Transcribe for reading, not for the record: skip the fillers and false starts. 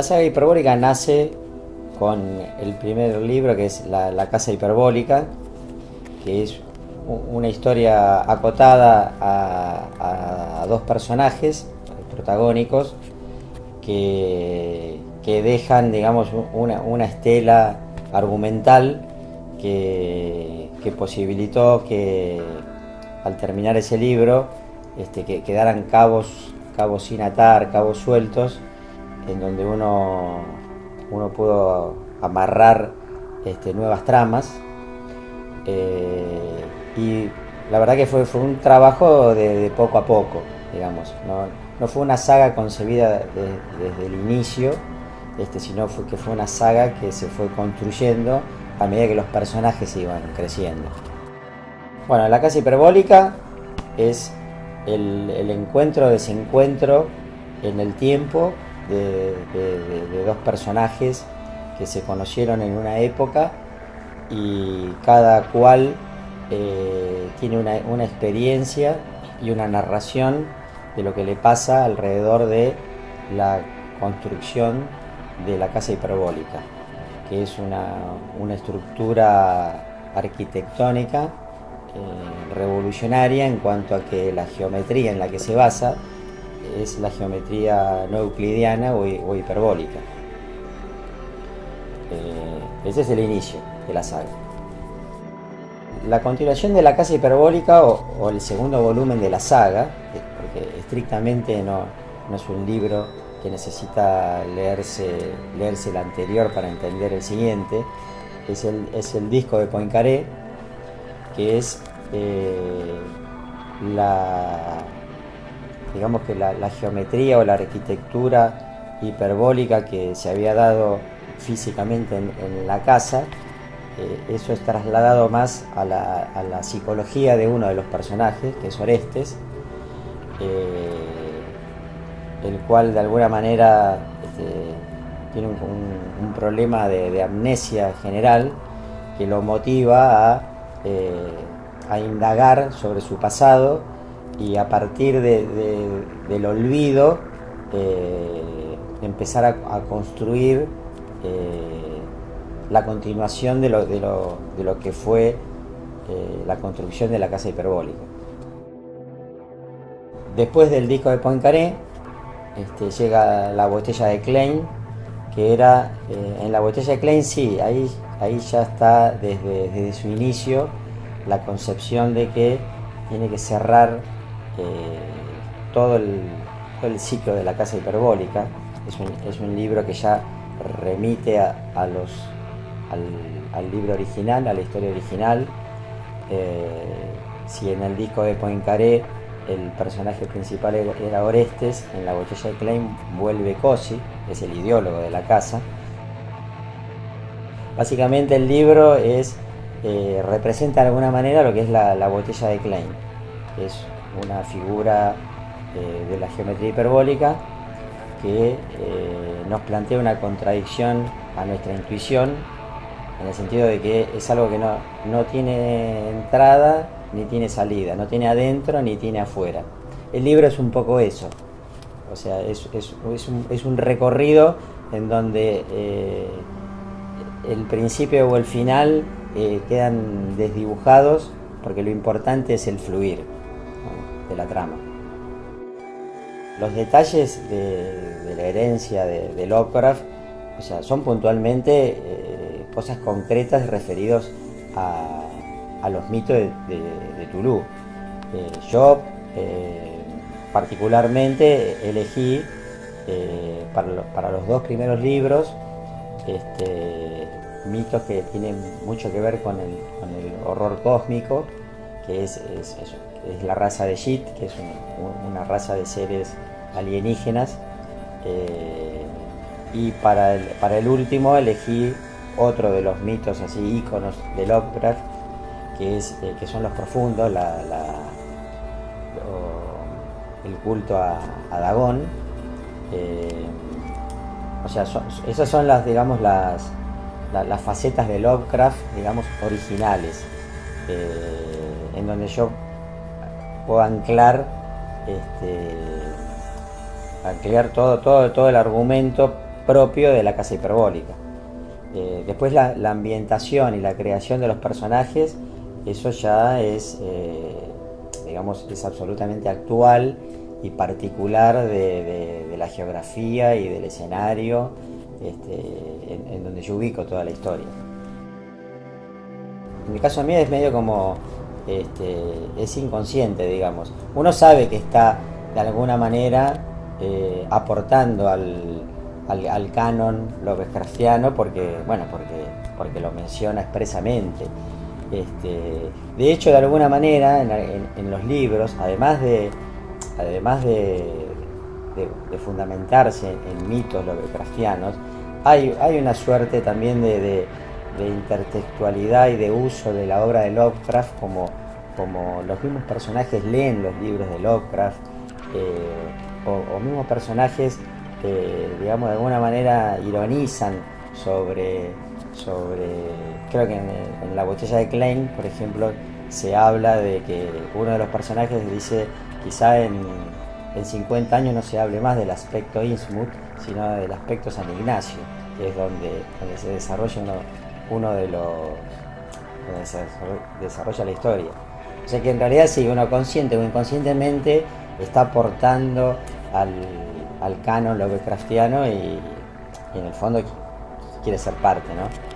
saga hiperbólica nace con el primer libro, que es La casa hiperbólica, que es una historia acotada a dos personajes protagónicos que dejan, digamos, una estela argumental que posibilitó que al terminar ese libro que quedaran cabos sin atar, cabos sueltos, en donde uno pudo amarrar nuevas tramas. Y la verdad que fue un trabajo de poco a poco, digamos. No fue una saga concebida desde el inicio, sino que fue una saga que se fue construyendo a medida que los personajes iban creciendo. Bueno, La casa hiperbólica es el encuentro-desencuentro en el tiempo de dos personajes que se conocieron en una época, y cada cual tiene una experiencia y una narración de lo que le pasa alrededor de la construcción de la casa hiperbólica, que es una estructura arquitectónica revolucionaria en cuanto a que la geometría en la que se basa es la geometría no euclidiana o hiperbólica. Ese es el inicio de la saga. La continuación de la casa hiperbólica o el segundo volumen de la saga, porque estrictamente no es un libro que necesita leerse el anterior para entender el siguiente, es el disco de Poincaré, que es digamos que la geometría o la arquitectura hiperbólica que se había dado físicamente en la casa. Eso es trasladado más a la psicología de uno de los personajes, que es Orestes, el cual de alguna manera tiene un problema de amnesia general que lo motiva a indagar sobre su pasado, y a partir del olvido empezar a construir la continuación de lo que fue la construcción de la casa hiperbólica. Después del disco de Poincaré llega La botella de Klein, que era en La botella de Klein, sí, ahí ya está desde su inicio la concepción de que tiene que cerrar todo el ciclo de la casa hiperbólica. Es un libro que ya remite al libro original, a la historia original. Si en el disco de Poincaré el personaje principal era Orestes, en La botella de Klein vuelve Cosi, es el ideólogo de la casa. Básicamente el libro representa de alguna manera lo que es la botella de Klein. Es una figura de la geometría hiperbólica que nos plantea una contradicción a nuestra intuición, en el sentido de que es algo que no tiene entrada ni tiene salida, no tiene adentro ni tiene afuera. El libro es un poco eso, o sea, es un recorrido en donde el principio o el final quedan desdibujados, porque lo importante es el fluir, ¿no?, de la trama. Los detalles de la herencia de Lovecraft, o sea, son puntualmente cosas concretas referidos a los mitos de Cthulhu. Yo particularmente elegí para los dos primeros libros mitos que tienen mucho que ver con el horror cósmico, que es la raza de Shit, que es una raza de seres alienígenas, y para el último elegí otro de los mitos así íconos de Lovecraft, que son los profundos, el culto a Dagón. O sea, esas son las facetas de Lovecraft, digamos, originales, en donde yo puedo anclar todo el argumento propio de la casa hiperbólica. Después la ambientación y la creación de los personajes, eso ya es, digamos, es absolutamente actual y particular de la geografía y del escenario en donde yo ubico toda la historia. En el caso mío es medio como, es inconsciente, digamos. Uno sabe que está de alguna manera aportando al canon lovecraftiano porque lo menciona expresamente. De hecho, de alguna manera, en los libros, además de fundamentarse en mitos lovecraftianos, hay una suerte también de intertextualidad y de uso de la obra de Lovecraft, como los mismos personajes leen los libros de Lovecraft, o mismos personajes, digamos, de alguna manera ironizan sobre creo que en La botella de Klein, por ejemplo, se habla de que uno de los personajes dice, quizá en 50 años no se hable más del aspecto Innsmouth, sino del aspecto San Ignacio, que es donde se desarrolla uno de los donde se desarrolla la historia. O sea que en realidad sí, uno consciente o inconscientemente está aportando al canon lovecraftiano y en el fondo quiere ser parte, ¿no?